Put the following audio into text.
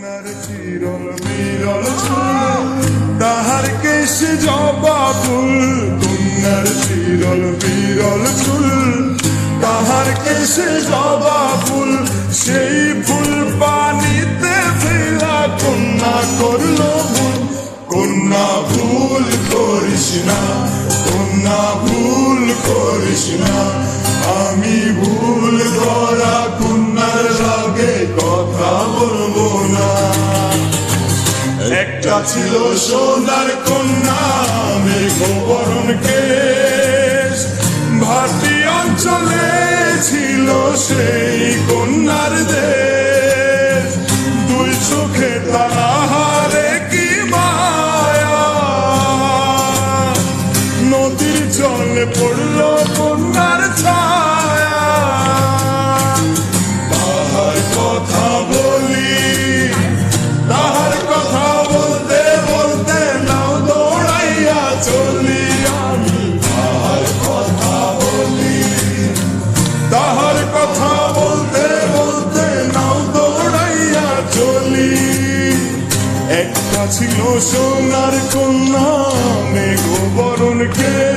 কন্যার চিরল বিরল চুল তাহার কেশ জবা ফুল, কন্যার চিরল বিরল চুল তাহার কেশ জবা ফুল, সেই ফুল পানিতে ফেলা কন্যা করলো ভুল। কন্যা ভুল করিস না, কন্যা ভুল করিস না, আমি ভুল করা কন্যার লাগে কথা বলবো না। একটা ছিল সোনার কন্যা মেঘবরণ কেশ, ভাটি অঞ্চলে ছিল সেই কন্যার দেশ, দুই চোখে তারা হারে কি মায়া, নদীর জলে পড়ল কন্যার ছায়া। তাহার কথা বলি, তাহার কথা বলতে বলতে নাও দৌড়াইয়া চলি আমি, তাহার কথা বলি, তাহার কথা বলতে বলতে নাও দৌড়াইয়া চলি। একটা ছিল সোনার কন্যা মেঘবরণ কেশ,